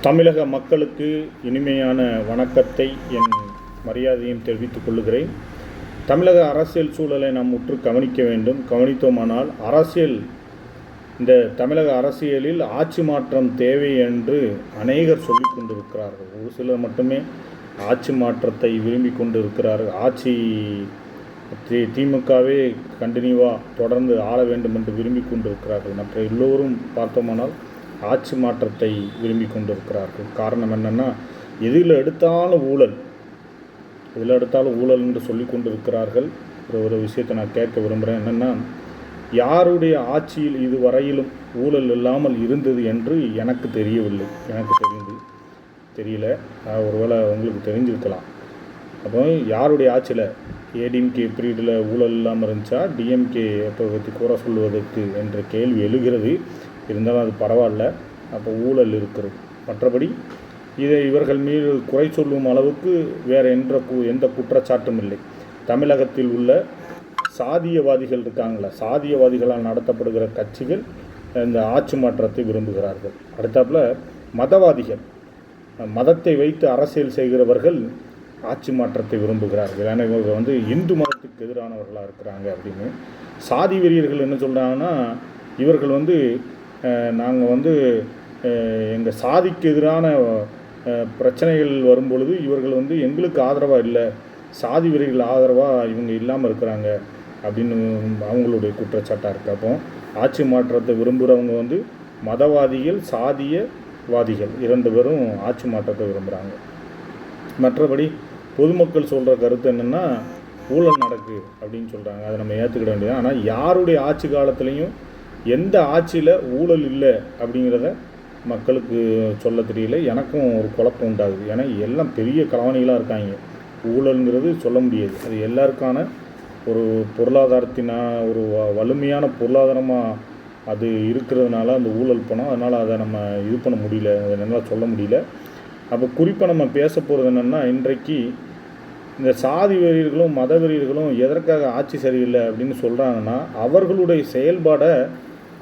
தமிழக மக்களுக்கு இனிமையான வணக்கத்தை என் மரியாதையும் தெரிவித்துக் கொள்கிறேன். தமிழக அரசியல் சூழலை நாம் உற்று கவனிக்க வேண்டும். கவனித்தோமானால் இந்த தமிழக அரசியலில் ஆட்சி மாற்றம் தேவை என்று அநேகர் சொல்லிக் கொண்டிருக்கிறார்கள். ஒரு சிலர் மட்டுமே ஆட்சி மாற்றத்தை விரும்பி கொண்டிருக்கிறார்கள். திமுகவே கண்டினியூவாக தொடர்ந்து ஆள வேண்டும் என்று விரும்பி கொண்டிருக்கிறார்கள். மற்ற எல்லோரும் பார்த்தோமானால் ஆட்சி மாற்றத்தை விரும்பி கொண்டிருக்கிறார்கள். காரணம் என்னென்னா, எதில் எடுத்தாலும் ஊழல் என்று சொல்லி கொண்டிருக்கிறார்கள். ஒரு விஷயத்தை நான் கேட்க விரும்புகிறேன். என்னென்னா, யாருடைய ஆட்சியில் இதுவரையிலும் ஊழல் இல்லாமல் இருந்தது என்று எனக்கு தெரியவில்லை. தெரியல. ஒருவேளை உங்களுக்கு தெரிஞ்சிருக்கலாம். அப்போ யாருடைய ஆட்சியில் ஏடிஎம்கே பீரியடில் ஊழல் இல்லாமல் இருந்துச்சா, டிஎம்கே பற்றி கூற சொல்வதற்கு என்ற கேள்வி எழுகிறது. இருந்தாலும் அது பரவாயில்ல. அப்போ ஊழல் இருக்கிறது. மற்றபடி இவர்கள் மீது குறை சொல்லும் அளவுக்கு வேறு எந்த குற்றச்சாட்டும் இல்லை. தமிழகத்தில் உள்ள சாதியவாதிகள் இருக்காங்களா, சாதியவாதிகளால் நடத்தப்படுகிற கட்சிகள் இந்த ஆட்சி மாற்றத்தை விரும்புகிறார்கள். அடுத்தாப்புல மதவாதிகள், மதத்தை வைத்து அரசியல் செய்கிறவர்கள் ஆட்சி மாற்றத்தை விரும்புகிறார்கள். ஏன்னா இவங்க இந்து மதத்துக்கு எதிரானவர்களாக இருக்கிறாங்க அப்படின்னு. சாதி வெறியர்கள் என்ன சொல்கிறாங்கன்னா, இவர்கள் நாங்கள் எங்கள் சாதிக்கு எதிரான பிரச்சனைகள் வரும்பொழுது இவர்கள் எங்களுக்கு ஆதரவாக இல்லை, சாதி வெறிகள் ஆதரவாக இவங்க இல்லாமல் இருக்கிறாங்க அப்படின்னு அவங்களுடைய குற்றச்சாட்டாக இருக்குது. அப்போ ஆட்சி மாற்றத்தை விரும்புகிறவங்க மதவாதிகள், சாதியவாதிகள் 2 பேரும் ஆட்சி மாற்றத்தை விரும்புகிறாங்க. மற்றபடி பொதுமக்கள் சொல்கிற கருத்து என்னென்னா, ஊழல் நடக்கு அப்படின்னு சொல்கிறாங்க. அதை நம்ம ஏற்றுக்கிட வேண்டியது. ஆனால் யாருடைய ஆட்சி காலத்துலேயும் எந்த ஆட்சியில் ஊழல் இல்லை அப்படிங்கிறத மக்களுக்கு சொல்ல தெரியல. எனக்கும் ஒரு குழப்பம் உண்டாகுது. ஏன்னா எல்லாம் பெரிய கலவாணிகளாக இருக்காங்க. ஊழல்ங்கிறது சொல்ல முடியாது. அது எல்லாருக்கான ஒரு ஒரு வலிமையான பொருளாதாரமாக அது இருக்கிறதுனால அந்த ஊழல் பணம், அதனால் அதை நம்ம பண்ண முடியல, அதை நல்லா சொல்ல முடியல. அப்போ குறிப்பாக நம்ம பேச போகிறது என்னென்னா, இன்றைக்கு இந்த சாதி வெறியர்களும் மத வெறியர்களும் எதற்காக ஆட்சி சரியில்லை அப்படின்னு சொல்கிறாங்கன்னா, அவர்களுடைய செயல்பாடை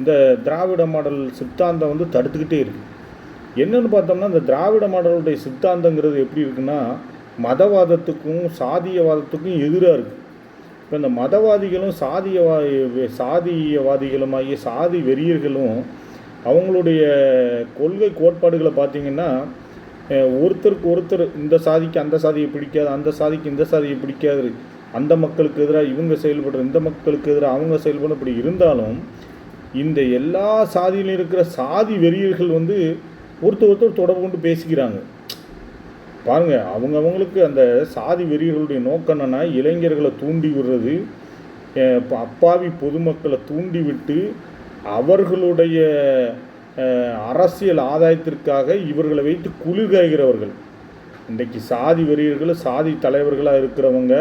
இந்த திராவிட மாடல் சித்தாந்தம் தடுத்துக்கிட்டே இருக்குது. என்னென்னு பார்த்தோம்னா, இந்த திராவிட மாடலுடைய சித்தாந்தங்கிறது எப்படி இருக்குன்னா, மதவாதத்துக்கும் சாதியவாதத்துக்கும் எதிராக இருக்குது. இப்போ இந்த மதவாதிகளும் சாதியவாதிகளுமாகிய சாதி வெறியர்களும் அவங்களுடைய கொள்கை கோட்பாடுகளை பார்த்திங்கன்னா, ஒருத்தருக்கு ஒருத்தர் இந்த சாதிக்கு அந்த சாதியை பிடிக்காது, அந்த சாதிக்கு இந்த சாதியை பிடிக்காது, அந்த மக்களுக்கு எதிராக இவங்க செயல்படுற, இந்த மக்களுக்கு எதிராக அவங்க செயல்பட, இப்படி இருந்தாலும் இந்த எல்லா சாதியிலும் இருக்கிற சாதி வெறியர்கள் ஒருத்தர் தொடர்பு கொண்டு பேசிக்கிறாங்க. பாருங்கள், அவங்களுக்கு அந்த சாதி வெறியர்களுடைய நோக்கம் என்னென்னா, இளைஞர்களை தூண்டி விடுறது, அப்பாவி பொதுமக்களை தூண்டி விட்டு அவர்களுடைய அரசியல் ஆதாயத்திற்காக இவர்களை வைத்து குளிர்காய்கிறவர்கள். இன்றைக்கு சாதி வெறியர்கள், சாதி தலைவர்களாக இருக்கிறவங்க,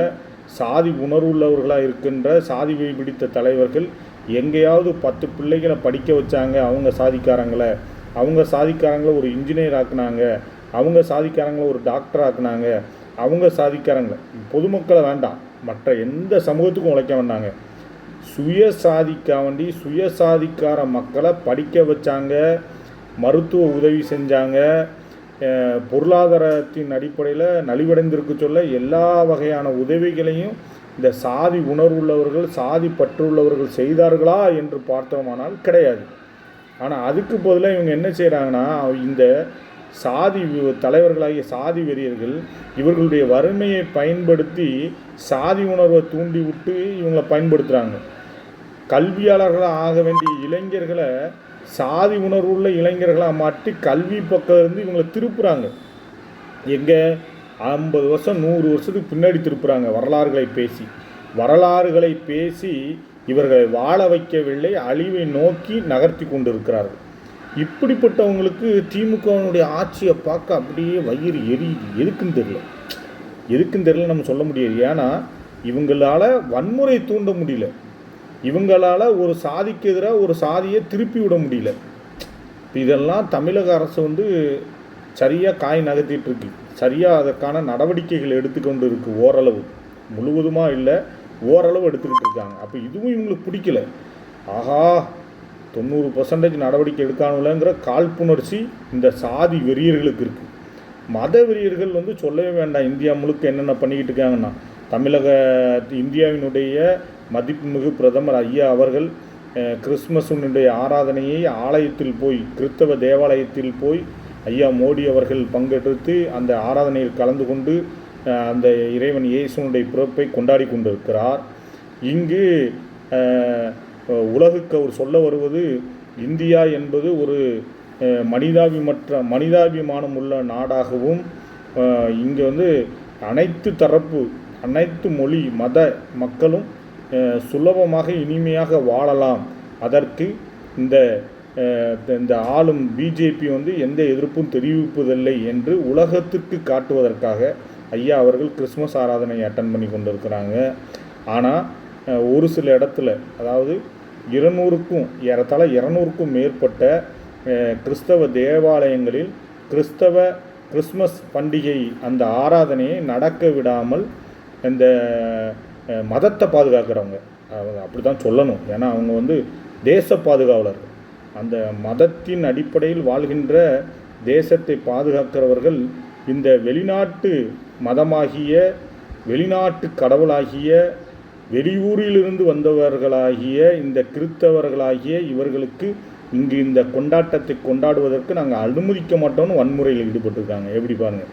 சாதி உணர்வுள்ளவர்களாக இருக்கின்ற சாதி வெறி பிடித்த தலைவர்கள் எங்கேயாவது 10 பிள்ளைகளை படிக்க வச்சாங்க, அவங்க சாதிக்காரங்களை ஒரு இன்ஜினியர் ஆக்குனாங்க, அவங்க சாதிக்காரங்களை ஒரு டாக்டர் ஆக்குனாங்க, அவங்க சாதிக்காரங்களை, பொதுமக்களை வேண்டாம், மற்ற எந்த சமூகத்துக்கும் உழைக்க வேண்டாங்க, சுயசாதிக்கார மக்களை படிக்க வச்சாங்க, மருத்துவ உதவி செஞ்சாங்க, பொருளாதாரத்தின் அடிப்படையில் நலிவடைந்திருக்கு சொல்ல எல்லா வகையான உதவிகளையும் இந்த சாதி உணர்வுள்ளவர்கள், சாதி பற்றுள்ளவர்கள் செய்தார்களா என்று பார்த்தோமானால் கிடையாது. ஆனால் அதுக்கு பதிலாக இவங்க என்ன செய்கிறாங்கன்னா, இந்த சாதி தலைவர்களாகிய சாதி வெறியர்கள் இவர்களுடைய வறுமையை பயன்படுத்தி சாதி உணர்வை தூண்டி விட்டு இவங்களை பயன்படுத்துகிறாங்க. கல்வியாளர்களாக ஆக வேண்டிய இளைஞர்களை சாதி உணர்வுள்ள இளைஞர்களாக மாற்றி கல்வி பக்கம் இருந்து இவங்களை திருப்புறாங்க. எங்கே 50 வருஷம் 100 வருஷத்துக்கு பின்னாடி திருப்புறாங்க. வரலாறுகளை பேசி இவர்களை வாழ வைக்கவில்லை, அழிவை நோக்கி நகர்த்தி கொண்டு இருக்கிறார்கள். இப்படிப்பட்டவங்களுக்கு திமுகவினுடைய ஆட்சியை பார்க்க அப்படியே வயிறு எரியுது. எதுக்குன்னு தெரியல நம்ம சொல்ல முடியாது. ஏன்னா இவங்களால் வன்முறை தூண்ட முடியல, இவங்களால் ஒரு சாதிக்கு எதிராக ஒரு சாதியை திருப்பி விட முடியல. இதெல்லாம் தமிழக அரசு சரியாக காய் நகர்த்திட்டு இருக்கு, சரியாக அதற்கான நடவடிக்கைகள் எடுத்துக்கொண்டு இருக்குது. ஓரளவு, முழுவதுமாக இல்லை, ஓரளவு எடுத்துக்கிட்டு இருக்காங்க. அப்போ இதுவும் இவங்களுக்கு பிடிக்கல. ஆஹா, 90% நடவடிக்கை எடுக்கானுலங்கிற காழ்ப்புணர்ச்சி இந்த சாதி வெறியர்களுக்கு இருக்குது. மத வெறியர்கள் வந்து சொல்லவே வேண்டாம். இந்தியா முழுக்க என்னென்ன பண்ணிக்கிட்டு இருக்காங்கன்னா, தமிழக இந்தியாவினுடைய மதிப்புமிகு பிரதமர் ஐயா அவர்கள் கிறிஸ்மஸினுடைய ஆராதனையை ஆலயத்தில் போய், கிறிஸ்தவ தேவாலயத்தில் போய் ஐயா மோடி அவர்கள் பங்கெடுத்து அந்த ஆராதனையில் கலந்து கொண்டு அந்த இறைவன் இயேசுனுடைய பிறப்பை கொண்டாடி கொண்டிருக்கிறார். இங்கு உலகுக்கு அவர் சொல்ல வருவது, இந்தியா என்பது ஒரு மனிதாபிமானம் உள்ள நாடாகவும், இங்கே வந்து அனைத்து தரப்பு, அனைத்து மொழி மத மக்களும் சுலபமாக இனிமையாக வாழலாம், அதற்கு இந்த ஆளும் பிஜேபி வந்து எந்த எதிர்ப்பும் தெரிவிப்பதில்லை என்று உலகத்திற்கு காட்டுவதற்காக ஐயா அவர்கள் கிறிஸ்மஸ் ஆராதனை அட்டன் பண்ணி கொண்டிருக்கிறாங்க. ஆனால் ஒரு சில இடத்துல, அதாவது 200க்கும் மேற்பட்ட கிறிஸ்தவ தேவாலயங்களில் கிறிஸ்மஸ் பண்டிகை அந்த ஆராதனையை நடக்க விடாமல் இந்த மதத்தை பாதுகாக்கிறவங்க, அப்படி தான் சொல்லணும், ஏன்னா அவங்க வந்து தேச பாதுகாவலர், அந்த மதத்தின் அடிப்படையில் வாழ்கின்ற தேசத்தை பாதுகாக்கிறவர்கள் இந்த வெளிநாட்டு மதமாகிய, வெளிநாட்டு கடவுளாகிய, வெளியூரிலிருந்து வந்தவர்களாகிய இந்த கிறிஸ்தவர்களாகிய இவர்களுக்கு இங்கு இந்த கொண்டாட்டத்தை கொண்டாடுவதற்கு நாங்கள் அனுமதிக்க மாட்டோம்னு வன்முறையில் ஈடுபட்டிருக்காங்க. எப்படி பாருங்கள்.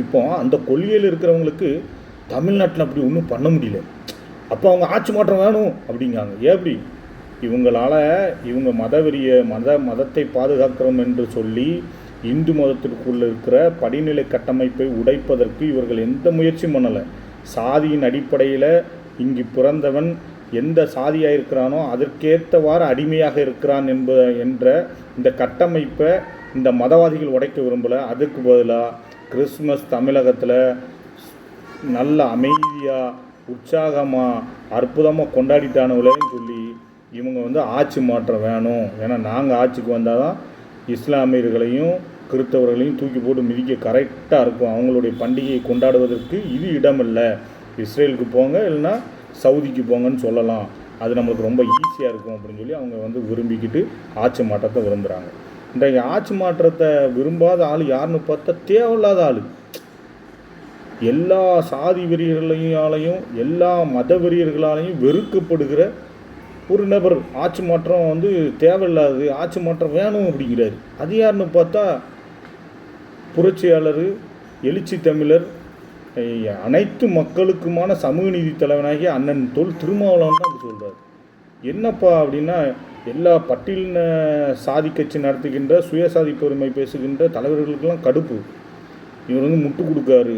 இப்போ அந்த கொள்கையில் இருக்கிறவங்களுக்கு தமிழ்நாட்டில் அப்படி ஒன்றும் பண்ண முடியல. அப்போ அவங்க ஆட்சி மாற்றம் வேணும் அப்படிங்காங்க. எப்படி இவங்க மதத்தை பாதுகாக்கிறோம் என்று சொல்லி இந்து மதத்திற்குள்ள இருக்கிற படிநிலை கட்டமைப்பை உடைப்பதற்கு இவர்கள் எந்த முயற்சியும் பண்ணலை. சாதியின் அடிப்படையில் இங்கு பிறந்தவன் எந்த சாதியாக இருக்கிறானோ அதற்கேற்றவாறு அடிமையாக இருக்கிறான் என்ற இந்த கட்டமைப்பை இந்த மதவாதிகள் உடைக்க விரும்பலை. அதுக்கு பதிலாக கிறிஸ்மஸ் தமிழகத்தில் நல்ல அமைதியாக, உற்சாகமாக, அற்புதமாக கொண்டாடிட்டானவளேன்னு சொல்லி இவங்க வந்து ஆட்சி மாற்றம் வேணும், ஏன்னா நாங்கள் ஆட்சிக்கு வந்தால் தான் இஸ்லாமியர்களையும் கிறிஸ்தவர்களையும் தூக்கி போட்டு மிதிக்க கரெக்டாக இருக்கும், அவங்களுடைய பண்டிகையை கொண்டாடுவதற்கு இது இடமில்லை, இஸ்ரேலுக்கு போங்க இல்லைன்னா சவுதிக்கு போங்கன்னு சொல்லலாம், அது நம்மளுக்கு ரொம்ப ஈஸியாக இருக்கும் அப்படின்னு சொல்லி அவங்க வந்து விரும்பிக்கிட்டு ஆட்சி மாற்றத்தை விரும்புகிறாங்க. இன்றைக்கு ஆட்சி மாற்றத்தை விரும்பாத ஆள் யாருன்னு பார்த்தா தேவையில்லாத ஆள். எல்லா சாதி வெறியர்களாலையும் எல்லா மத வெறியர்களாலையும் வெறுக்கப்படுகிற ஒரு நபர் ஆட்சி மாற்றம் வந்து தேவையில்லாது, ஆட்சி மாற்றம் வேணும் அப்படிங்கிறாரு. அது யாருன்னு பார்த்தா புரட்சியாளர், எழுச்சி தமிழர், அனைத்து மக்களுக்குமான சமூக நீதி தலைவனாகிய அண்ணன் தொல் திருமாவளவன் தான் அப்படி சொல்கிறார். என்னப்பா அப்படின்னா, எல்லா பட்டியலின சாதி கட்சி நடத்துகின்ற சுயசாதி பெருமை பேசுகின்ற தலைவர்களுக்கெல்லாம் கடுப்பு. இவர் வந்து முட்டு கொடுக்காரு,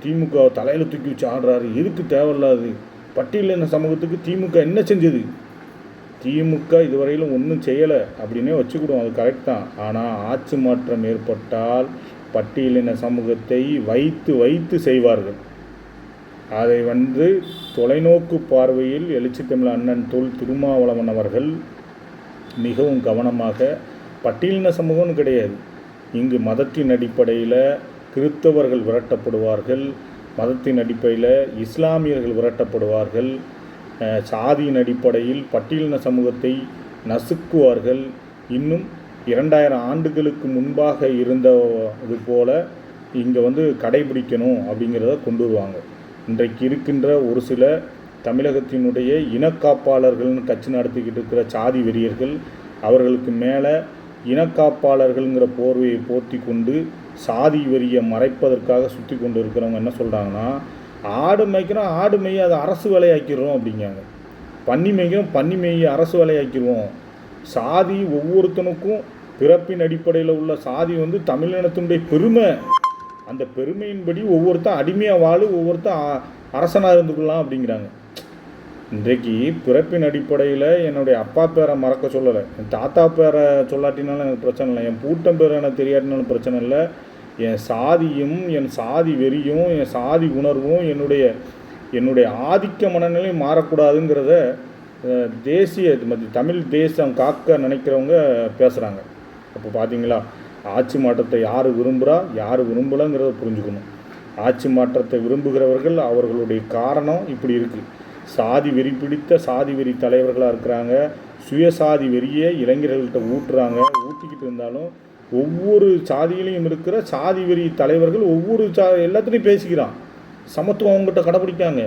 திமுக தலையில் தூக்கி வச்சு ஆடுறாரு, எதுக்கு தேவையில்லாது, பட்டியலின சமூகத்துக்கு திமுக என்ன செஞ்சது, திமுக இதுவரையிலும் ஒன்றும் செய்யலை அப்படின்னே வச்சுக்கிடுவோம், அது கரெக்ட் தான். ஆனால் ஆட்சி மாற்றம் ஏற்பட்டால் பட்டியலின சமூகத்தை வைத்து செய்வார்கள். அதை வந்து தொலைநோக்கு பார்வையில் எழுச்சி தமிழ் அண்ணன் தொல் திருமாவளவன் அவர்கள் மிகவும் கவனமாக, பட்டியலின சமூகம்னு கிடையாது, இங்கு மதத்தின் அடிப்படையில் கிறிஸ்தவர்கள் விரட்டப்படுவார்கள், மதத்தின் அடிப்படையில் இஸ்லாமியர்கள் விரட்டப்படுவார்கள், சாதியின் அடிப்படையில் பட்டியலின சமூகத்தை நசுக்குவார்கள். இன்னும் 2000 ஆண்டுகளுக்கு முன்பாக இருந்தது போல இங்கே வந்து கடைபிடிக்கணும் அப்படிங்கிறத கொண்டு வருவாங்க. இன்றைக்கு இருக்கின்ற ஒரு சில தமிழகத்தினுடைய இனக்காப்பாளர்கள்னு கட்சி நடத்திக்கிட்டு இருக்கிற சாதி வெறியர்கள், அவர்களுக்கு மேலே இனக்காப்பாளர்கள்ங்கிற போர்வையை போர்த்தி கொண்டு சாதி வெறியை மறைப்பதற்காக சுற்றி கொண்டு இருக்கிறவங்க என்ன சொல்கிறாங்கன்னா, ஆடு மேய்க்கிறோம், ஆடு மேய்ய அதை அரசு வேலையாக்கிடுறோம் அப்படிங்காங்க, பன்னி மேய்க்கிறோம், பன்னி மேய்ய அரசு வேலையாக்கிடுவோம். சாதி ஒவ்வொருத்தனுக்கும் பிறப்பின் அடிப்படையில் உள்ள சாதி வந்து தமிழினத்தினுடைய பெருமை, அந்த பெருமையின்படி ஒவ்வொருத்தன் அடிமையாக வாழு, ஒவ்வொருத்தன் அரசனாக இருந்துக்கலாம் அப்படிங்கிறாங்க. இன்றைக்கு பிறப்பின் அடிப்படையில் என்னுடைய அப்பா பேரை மறக்க சொல்லலை, என் தாத்தா பேரை சொல்லாட்டினாலும் எனக்கு பிரச்சனை இல்லை, என் பூட்டம் பேரை எனக்கு தெரியாட்டினாலும் பிரச்சனை இல்லை, என் சாதியும் என் சாதி வெறியும் என் சாதி உணர்வும் என்னுடைய ஆதிக்க மனநிலையும் மாறக்கூடாதுங்கிறத தேசிய தமிழ் தேசம் காக்க நினைக்கிறவங்க பேசுகிறாங்க. அப்போ பார்த்தீங்களா, ஆட்சி மாற்றத்தை யார் விரும்புகிறா யார் விரும்பலைங்கிறத புரிஞ்சுக்கணும். ஆட்சி மாற்றத்தை விரும்புகிறவர்கள் அவர்களுடைய காரணம் இப்படி இருக்குது. சாதி வெறி பிடித்த சாதி வெறி தலைவர்களாக இருக்கிறாங்க, சுயசாதி வெறியை இளைஞர்கள்ட்ட ஊட்டிக்கிட்டு இருந்தாலும் ஒவ்வொரு சாதியிலையும் இருக்கிற சாதி வெறி தலைவர்கள் ஒவ்வொரு எல்லாத்துலேயும் பேசிக்கிறான். சமத்துவம் அவங்ககிட்ட கடைப்பிடிக்காங்க,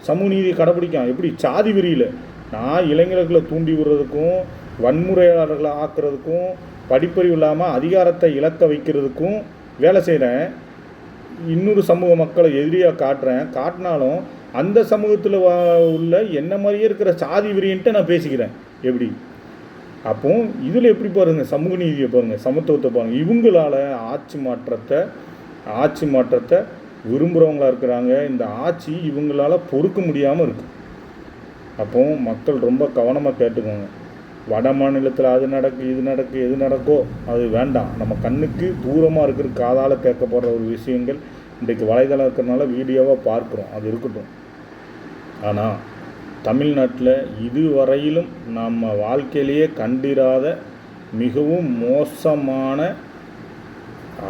சமூக நீதியை கடைப்பிடிக்கான். எப்படி சாதி வெறியில் நான் இளைஞர்களை தூண்டி விடுறதுக்கும் வன்முறையாளர்களை ஆக்குறதுக்கும் படிப்பறிவு இல்லாமல் அதிகாரத்தை இழக்க வைக்கிறதுக்கும் வேலை செய்கிறேன். இன்னொரு சமூக மக்களை எதிரியாக காட்டினாலும் அந்த சமூகத்தில் உள்ள என்ன மாதிரியே இருக்கிற சாதி வெறின்ட்டு நான் பேசிக்கிறேன். எப்படி அப்போ இதில் எப்படி பாருங்கள், சமூக நீதியை பாருங்கள், சமத்துவத்தை பாருங்கள். இவங்களால் ஆட்சி மாற்றத்தை விரும்புகிறவங்களா இருக்கிறாங்க. இந்த ஆட்சி இவங்களால் பொறுக்க முடியாமல் இருக்குது. அப்போ மக்கள் ரொம்ப கவனமாக கேட்டுக்கோங்க. வட மாநிலத்தில் அது நடக்கு இது நடக்கு எது நடக்கோ அது வேண்டாம். நம்ம கண்ணுக்கு தூரமாக இருக்கிற காதால் கேட்கப்படுற ஒரு விஷயங்கள் இன்றைக்கு வலைதளம் இருக்கிறதுனால வீடியோவாக பார்க்குறோம், அது இருக்கட்டும். ஆனால் தமிழ்நாட்டில் இதுவரையிலும் நம்ம வாழ்க்கையிலேயே கண்டிராத மிகவும் மோசமான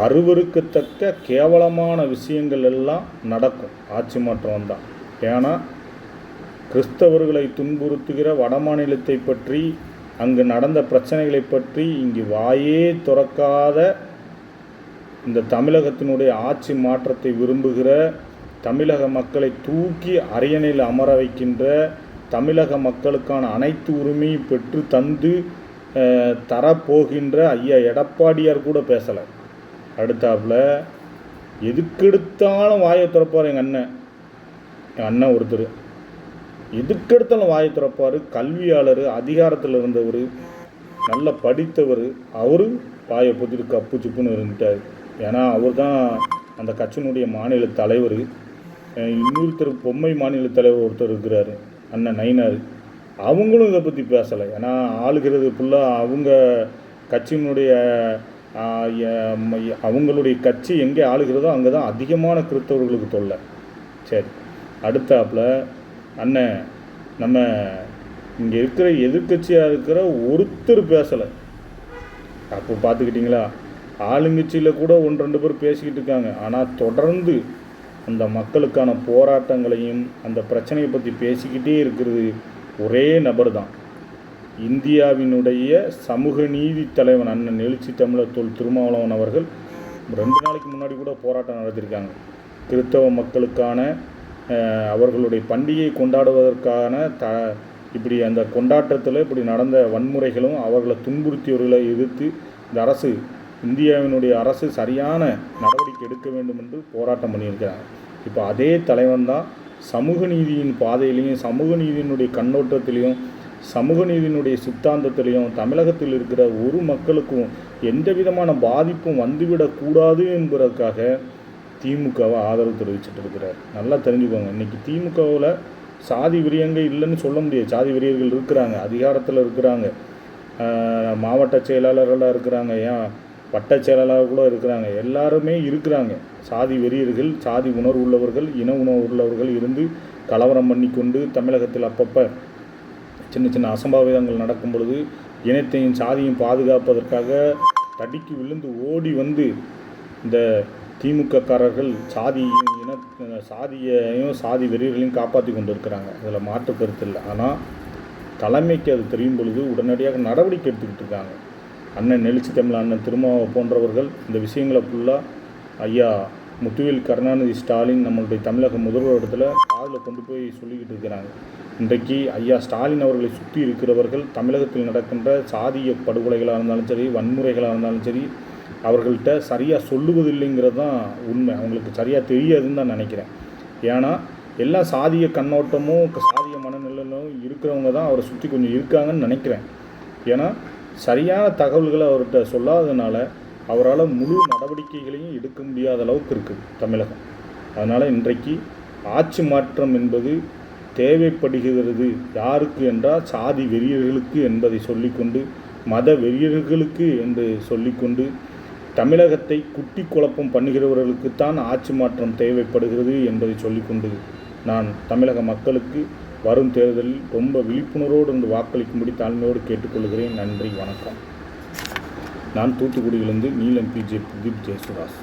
அருவருக்கத்தக்க கேவலமான விஷயங்கள் எல்லாம் நடக்கும் ஆட்சி மாற்றம் வந்தால். ஏன்னா கிறிஸ்தவர்களை துன்புறுத்துகிற வட மாநிலத்தை பற்றி, அங்கு நடந்த பிரச்சனைகளை பற்றி இங்கு வாயே துறக்காத இந்த தமிழகத்தினுடைய ஆட்சி மாற்றத்தை விரும்புகிற, தமிழக மக்களை தூக்கி அரியணையில் அமர வைக்கின்ற, தமிழக மக்களுக்கான அனைத்து உரிமையும் பெற்று தந்து தரப்போகின்ற ஐயா எடப்பாடியார் கூட பேசலை. அடுத்தாப்புல எதுக்கெடுத்தாலும் வாயை திறப்பார் எங்கள் அண்ணன் ஒருத்தர். எதுக்கெடுத்தாலும் வாயை திறப்பார். கல்வியாளர், அதிகாரத்தில் இருந்தவர், நல்லா படித்தவர். அவர் வாயை பொத்திட்டு கப்பு சிப்புன்னு இருந்துட்டார். ஏன்னா அவர் தான் அந்த கட்சியினுடைய மாநில தலைவர். இன்னொருத்தர் பொம்மை மாநில தலைவர் ஒருத்தர் இருக்கிறார், அண்ணன் நயினார். அவங்களும் இதை பற்றி பேசலை. ஏன்னா ஆளுகிறது ஃபுல்லாக அவங்க கட்சியினுடைய அவங்களுடைய கட்சி எங்கே ஆளுகிறதோ அங்கே தான் அதிகமான கிறிஸ்தவர்களுக்கு தொல்லை. சரி, அடுத்தாப்புல அண்ணன் நம்ம இங்கே இருக்கிற எதிர்கட்சியாக இருக்கிற ஒருத்தர் பேசலை. அப்போ பார்த்துக்கிட்டிங்களா, ஆளுங்கட்சியில் கூட 1-2 பேர் பேசிக்கிட்டு இருக்காங்க. ஆனால் தொடர்ந்து அந்த மக்களுக்கான போராட்டங்களையும் அந்த பிரச்சனையை பற்றி பேசிக்கிட்டே இருக்கிறது ஒரே நபர் தான். இந்தியாவினுடைய சமூக நீதி தலைவன் அண்ணன் எழுச்சி தமிழர் தொல் திருமாவளவன் அவர்கள் 2 நாளைக்கு முன்னாடி கூட போராட்டம் நடத்தியிருக்காங்க. கிறிஸ்தவ மக்களுக்கான அவர்களுடைய பண்டிகையை கொண்டாடுவதற்கான இப்படி அந்த கொண்டாட்டத்தில் இப்படி நடந்த வன்முறைகளும் அவர்களை துன்புறுத்தியவர்களை எதிர்த்து இந்த அரசு, இந்தியாவினுடைய அரசு சரியான நடவடிக்கை எடுக்க வேண்டும் என்று போராட்டம் பண்ணியிருக்கிறாங்க. இப்போ அதே தலைவன் தான் சமூக நீதியின் பாதையிலையும், சமூக நீதியினுடைய கண்ணோட்டத்திலையும், சமூக நீதியினுடைய சித்தாந்தத்திலையும் தமிழகத்தில் இருக்கிற ஒரு மக்களுக்கும் எந்த விதமான பாதிப்பும் வந்துவிடக்கூடாது என்பதற்காக திமுகவை ஆதரவு தெரிவிச்சுட்டு இருக்கிறார். நல்லா தெரிஞ்சுக்கோங்க. இன்றைக்கி திமுகவில் சாதி விரியங்க இல்லைன்னு சொல்ல முடியாது. சாதி விரியர்கள் இருக்கிறாங்க, அதிகாரத்தில் இருக்கிறாங்க, மாவட்ட செயலாளர்களாக இருக்கிறாங்க, ஏன் வட்ட செயலாளர் கூட இருக்கிறாங்க, எல்லாருமே இருக்கிறாங்க. சாதி வெறியர்கள், சாதி உணர்வு உள்ளவர்கள், இன உணர்வு உள்ளவர்கள் இருந்து கலவரம் பண்ணி கொண்டு தமிழகத்தில் அப்பப்போ சின்ன சின்ன அசம்பாவிதங்கள் நடக்கும் பொழுது இனத்தையும் சாதியும் பாதுகாப்பதற்காக தடிக்கு விழுந்து ஓடி வந்து இந்த திமுககாரர்கள் சாதியையும் சாதி வெறியர்களையும் காப்பாற்றி கொண்டு இருக்கிறாங்க. அதில் மாற்று கருத்து இல்லை. ஆனால் தலைமைக்கு அது தெரியும் பொழுது உடனடியாக நடவடிக்கை எடுத்துக்கிட்டு இருக்காங்க. அண்ணன் எழுச்சி தமிழ் அண்ணன் திருமாவை போன்றவர்கள் இந்த விஷயங்களை ஃபுல்லாக ஐயா முத்துவேல் கருணாநிதி ஸ்டாலின் நம்மளுடைய தமிழக முதல்வரிடத்தில் காதில் கொண்டு போய் சொல்லிக்கிட்டு இருக்கிறாங்க. இன்றைக்கு ஐயா ஸ்டாலின் அவர்களை சுற்றி இருக்கிறவர்கள் தமிழகத்தில் நடக்கின்ற சாதிய படுகொலைகளாக இருந்தாலும் சரி, வன்முறைகளாக இருந்தாலும் சரி, அவர்கள்ட்ட சரியாக சொல்லுவதில்லைங்கிறது தான் உண்மை. அவங்களுக்கு சரியாக தெரியாதுன்னு தான் நினைக்கிறேன். ஏன்னா எல்லா சாதிய கண்ணோட்டமும் சாதிய மனநிலையிலும் இருக்கிறவங்க தான் அவரை சுற்றி கொஞ்சம் இருக்காங்கன்னு நினைக்கிறேன். ஏன்னா சரியான தகவல்களை அவர்கிட்ட சொல்லாததுனால அவரால் முழு நடவடிக்கைகளையும் எடுக்க முடியாத அளவுக்கு இருக்குது தமிழகம். அதனால் இன்றைக்கு ஆட்சி மாற்றம் என்பது தேவைப்படுகிறது. யாருக்கு என்றால் சாதி வெறியர்களுக்கு என்பதை சொல்லிக்கொண்டு, மத வெறியர்களுக்கு என்று சொல்லிக்கொண்டு, தமிழகத்தை குட்டி குழப்பம் பண்ணுகிறவர்களுக்குத்தான் ஆட்சி மாற்றம் தேவைப்படுகிறது என்பதை சொல்லிக்கொண்டு, நான் தமிழக மக்களுக்கு வரும் தேர்தலில் ரொம்ப விழிப்புணர்வோடு இருந்து வாக்களிக்கும்படி தாழ்மையோடு கேட்டுக்கொள்கிறேன். நன்றி, வணக்கம். நான் தூத்துக்குடியிலிருந்து நீலம் பிஜே பிரதீப் ஜெயசுதாஸ்.